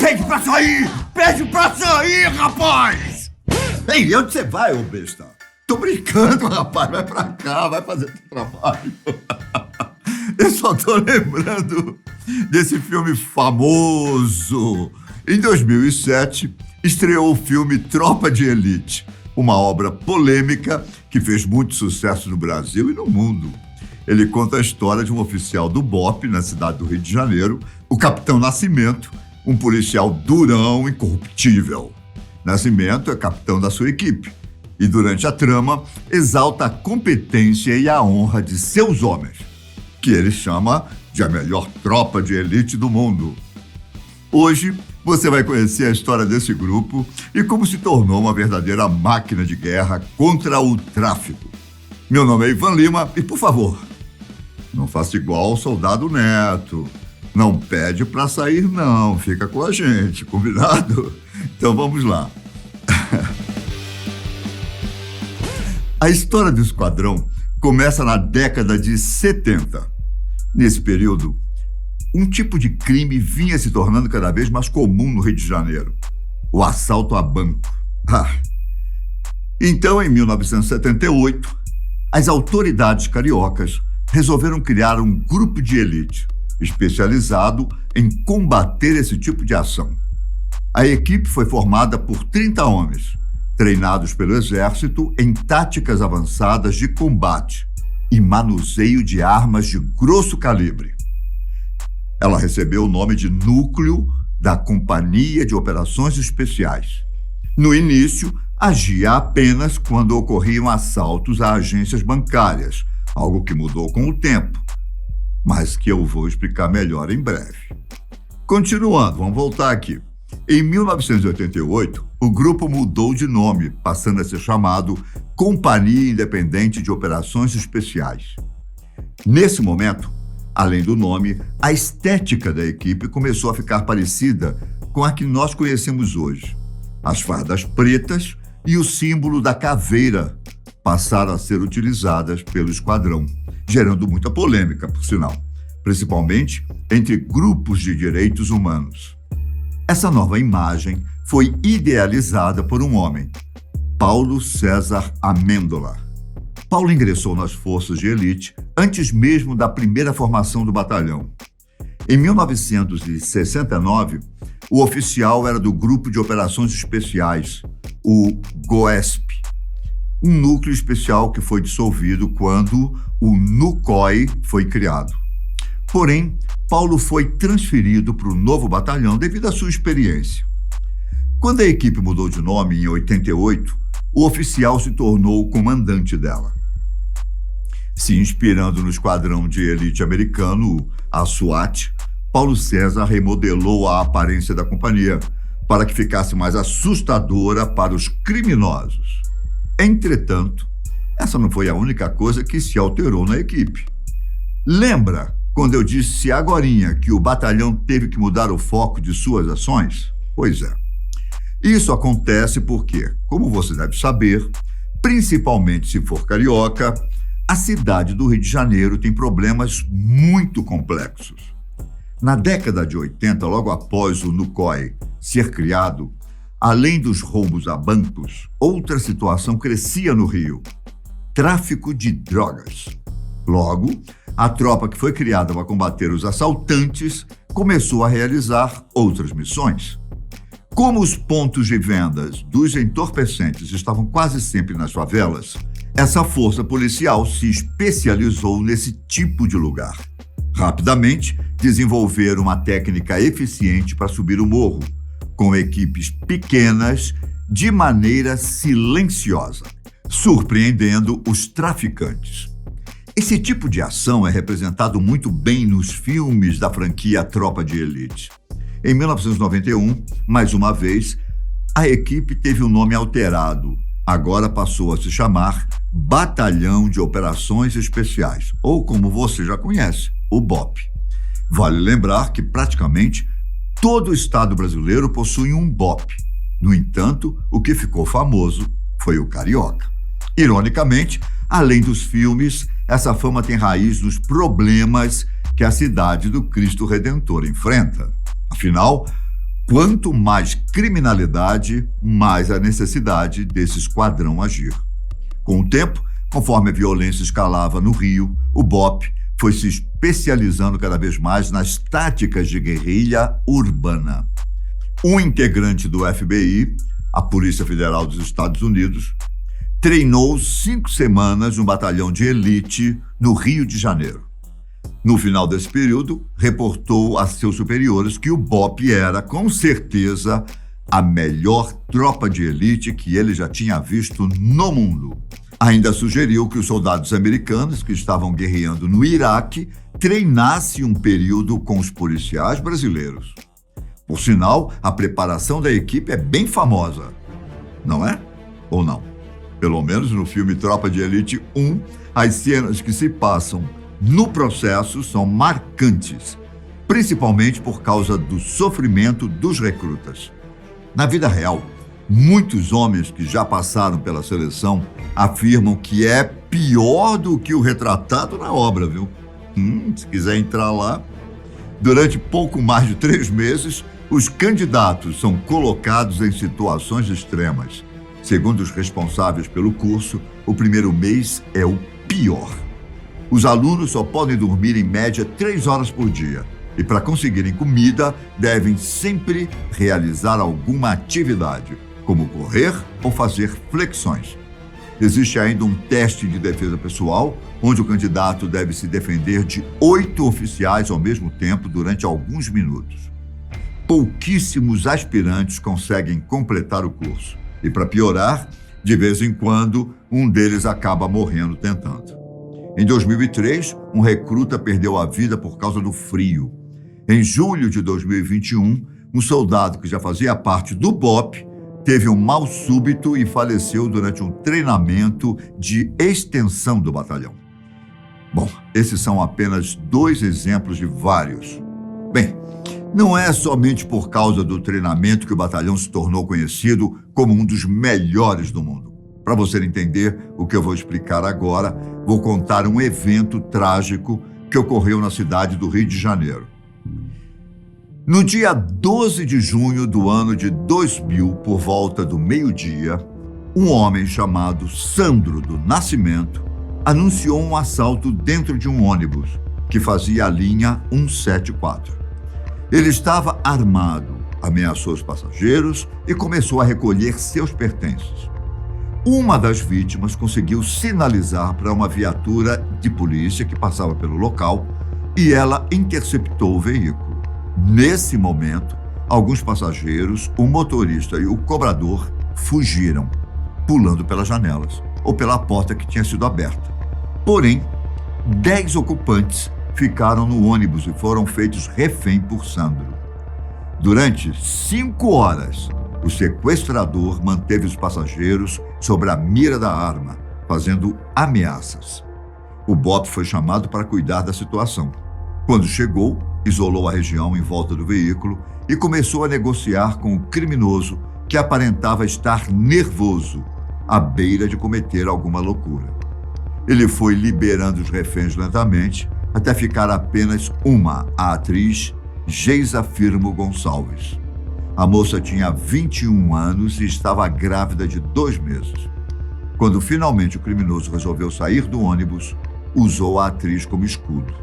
Pede pra sair! Pede pra sair, rapaz! Ei, onde você vai, ô besta? Tô brincando, rapaz. Vai pra cá, vai fazer teu trabalho. Eu só tô lembrando desse filme famoso. Em 2007, estreou o filme Tropa de Elite, uma obra polêmica que fez muito sucesso no Brasil e no mundo. Ele conta a história de um oficial do BOPE na cidade do Rio de Janeiro, o Capitão Nascimento, um policial durão e incorruptível. Nascimento é capitão da sua equipe e, durante a trama, exalta a competência e a honra de seus homens, que ele chama de a melhor tropa de elite do mundo. Hoje, você vai conhecer a história desse grupo e como se tornou uma verdadeira máquina de guerra contra o tráfico. Meu nome é Ivan Lima e, por favor, não faça igual ao Soldado Neto. Não pede pra sair, não. Fica com a gente, combinado? Então vamos lá. A história do Esquadrão começa na década de 70. Nesse período, um tipo de crime vinha se tornando cada vez mais comum no Rio de Janeiro: o assalto a banco. Então, em 1978, as autoridades cariocas resolveram criar um grupo de elite especializado em combater esse tipo de ação. A equipe foi formada por 30 homens, treinados pelo Exército em táticas avançadas de combate e manuseio de armas de grosso calibre. Ela recebeu o nome de Núcleo da Companhia de Operações Especiais. No início, agia apenas quando ocorriam assaltos a agências bancárias, algo que mudou com o tempo, mas que eu vou explicar melhor em breve. Continuando, vamos voltar aqui. Em 1988, o grupo mudou de nome, passando a ser chamado Companhia Independente de Operações Especiais. Nesse momento, além do nome, a estética da equipe começou a ficar parecida com a que nós conhecemos hoje. As fardas pretas e o símbolo da caveira passaram a ser utilizadas pelo esquadrão, gerando muita polêmica, por sinal, principalmente entre grupos de direitos humanos. Essa nova imagem foi idealizada por um homem, Paulo César Amêndola. Paulo ingressou nas forças de elite antes mesmo da primeira formação do batalhão. Em 1969, o oficial era do Grupo de Operações Especiais, o GOESP, um núcleo especial que foi dissolvido quando o NUCOI foi criado. Porém, Paulo foi transferido para o novo batalhão devido à sua experiência. Quando a equipe mudou de nome em 88, o oficial se tornou o comandante dela. Se inspirando no esquadrão de elite americano, a SWAT, Paulo César remodelou a aparência da companhia para que ficasse mais assustadora para os criminosos. Entretanto, essa não foi a única coisa que se alterou na equipe. Lembra quando eu disse agorinha que o batalhão teve que mudar o foco de suas ações? Pois é. Isso acontece porque, como você deve saber, principalmente se for carioca, a cidade do Rio de Janeiro tem problemas muito complexos. Na década de 80, logo após o NUCOI ser criado, além dos roubos a bancos, outra situação crescia no Rio: tráfico de drogas. Logo, a tropa que foi criada para combater os assaltantes começou a realizar outras missões. Como os pontos de vendas dos entorpecentes estavam quase sempre nas favelas, essa força policial se especializou nesse tipo de lugar. Rapidamente, desenvolveram uma técnica eficiente para subir o morro, com equipes pequenas, de maneira silenciosa, surpreendendo os traficantes. Esse tipo de ação é representado muito bem nos filmes da franquia Tropa de Elite. Em 1991, mais uma vez, a equipe teve o nome alterado. Agora passou a se chamar Batalhão de Operações Especiais, ou como você já conhece, o BOPE. Vale lembrar que praticamente todo o estado brasileiro possui um BOPE. No entanto, o que ficou famoso foi o carioca. Ironicamente, além dos filmes, essa fama tem raiz nos problemas que a cidade do Cristo Redentor enfrenta. Afinal, Quanto mais criminalidade, mais a necessidade desse esquadrão agir. Com o tempo, conforme a violência escalava no Rio, o BOPE foi se especializando cada vez mais nas táticas de guerrilha urbana. Um integrante do FBI, a Polícia Federal dos Estados Unidos, treinou 5 semanas no batalhão de elite no Rio de Janeiro. No final desse período, reportou a seus superiores que o BOPE era, com certeza, a melhor tropa de elite que ele já tinha visto no mundo. Ainda sugeriu que os soldados americanos que estavam guerreando no Iraque treinassem um período com os policiais brasileiros. Por sinal, a preparação da equipe é bem famosa, não é? Ou não? Pelo menos no filme Tropa de Elite 1, as cenas que se passam no processo são marcantes, principalmente por causa do sofrimento dos recrutas. Na vida real, muitos homens que já passaram pela seleção afirmam que é pior do que o retratado na obra, viu? Se quiser entrar lá. Durante pouco mais de 3 meses, os candidatos são colocados em situações extremas. Segundo os responsáveis pelo curso, o primeiro mês é o pior. Os alunos só podem dormir em média 3 horas por dia e, para conseguirem comida, devem sempre realizar alguma atividade, como correr ou fazer flexões. Existe ainda um teste de defesa pessoal, onde o candidato deve se defender de 8 oficiais ao mesmo tempo durante alguns minutos. Pouquíssimos aspirantes conseguem completar o curso e, para piorar, de vez em quando, um deles acaba morrendo tentando. Em 2003, um recruta perdeu a vida por causa do frio. Em julho de 2021, um soldado que já fazia parte do BOPE teve um mal súbito e faleceu durante um treinamento de extensão do batalhão. Bom, esses são apenas 2 exemplos de vários. Bem, não é somente por causa do treinamento que o batalhão se tornou conhecido como um dos melhores do mundo. Para você entender o que eu vou explicar agora, vou contar um evento trágico que ocorreu na cidade do Rio de Janeiro. No dia 12 de junho do ano de 2000, por volta do meio-dia, um homem chamado Sandro do Nascimento anunciou um assalto dentro de um ônibus que fazia a linha 174. Ele estava armado, ameaçou os passageiros e começou a recolher seus pertences. Uma das vítimas conseguiu sinalizar para uma viatura de polícia que passava pelo local e ela interceptou o veículo. Nesse momento, alguns passageiros, o motorista e o cobrador fugiram, pulando pelas janelas ou pela porta que tinha sido aberta. Porém, 10 ocupantes ficaram no ônibus e foram feitos refém por Sandro. Durante 5 horas, o sequestrador manteve os passageiros sob a mira da arma, fazendo ameaças. O BOPE foi chamado para cuidar da situação. Quando chegou, isolou a região em volta do veículo e começou a negociar com o criminoso que aparentava estar nervoso, à beira de cometer alguma loucura. Ele foi liberando os reféns lentamente até ficar apenas uma, a atriz Geisa Firmo Gonçalves. A moça tinha 21 anos e estava grávida de 2 meses. Quando finalmente o criminoso resolveu sair do ônibus, usou a atriz como escudo.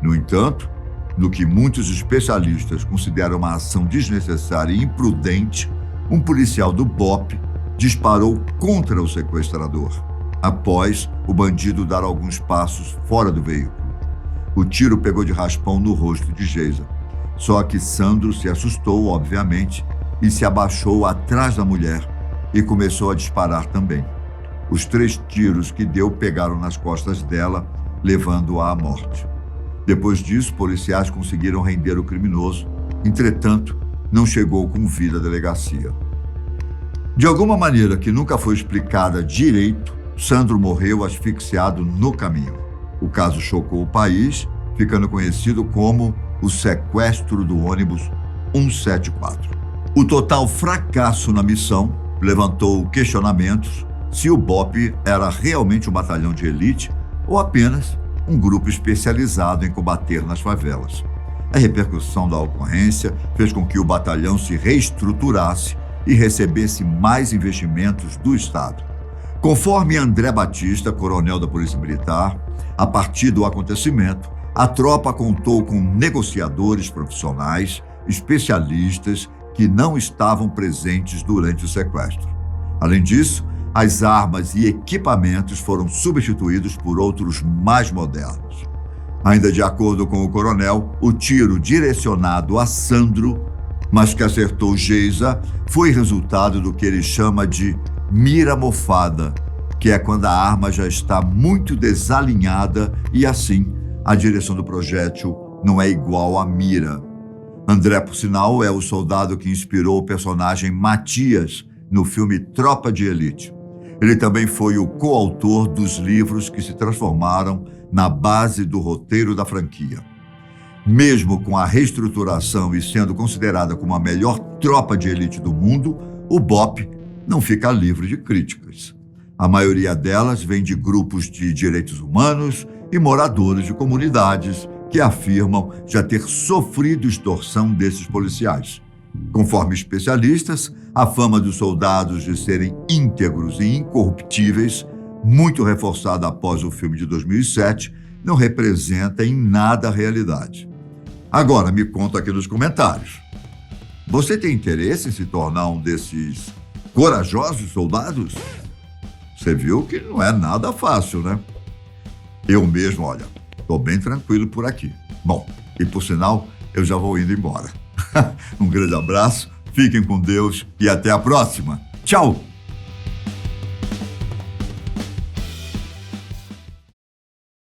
No entanto, no que muitos especialistas consideram uma ação desnecessária e imprudente, um policial do BOPE disparou contra o sequestrador, após o bandido dar alguns passos fora do veículo. O tiro pegou de raspão no rosto de Geisa. Só que Sandro se assustou, obviamente, e se abaixou atrás da mulher e começou a disparar também. Os 3 tiros que deu pegaram nas costas dela, levando-a à morte. Depois disso, policiais conseguiram render o criminoso. Entretanto, não chegou com vida à delegacia. De alguma maneira que nunca foi explicada direito, Sandro morreu asfixiado no caminho. O caso chocou o país, ficando conhecido como o sequestro do ônibus 174. O total fracasso na missão levantou questionamentos se o BOPE era realmente um batalhão de elite ou apenas um grupo especializado em combater nas favelas. A repercussão da ocorrência fez com que o batalhão se reestruturasse e recebesse mais investimentos do Estado. Conforme André Batista, coronel da Polícia Militar, a partir do acontecimento, a tropa contou com negociadores profissionais, especialistas que não estavam presentes durante o sequestro. Além disso, as armas e equipamentos foram substituídos por outros mais modernos. Ainda de acordo com o coronel, o tiro direcionado a Sandro, mas que acertou Geisa, foi resultado do que ele chama de mira mofada, que é quando a arma já está muito desalinhada e, assim, a direção do projétil não é igual à mira. André, por sinal, é o soldado que inspirou o personagem Matias no filme Tropa de Elite. Ele também foi o coautor dos livros que se transformaram na base do roteiro da franquia. Mesmo com a reestruturação e sendo considerada como a melhor tropa de elite do mundo, o BOPE não fica livre de críticas. A maioria delas vem de grupos de direitos humanos e moradores de comunidades que afirmam já ter sofrido extorsão desses policiais. Conforme especialistas, a fama dos soldados de serem íntegros e incorruptíveis, muito reforçada após o filme de 2007, não representa em nada a realidade. Agora, me conta aqui nos comentários. Você tem interesse em se tornar um desses corajosos soldados? Você viu que não é nada fácil, né? Eu mesmo, olha, estou bem tranquilo por aqui. Bom, e por sinal, eu já vou indo embora. Um grande abraço, fiquem com Deus e até a próxima. Tchau!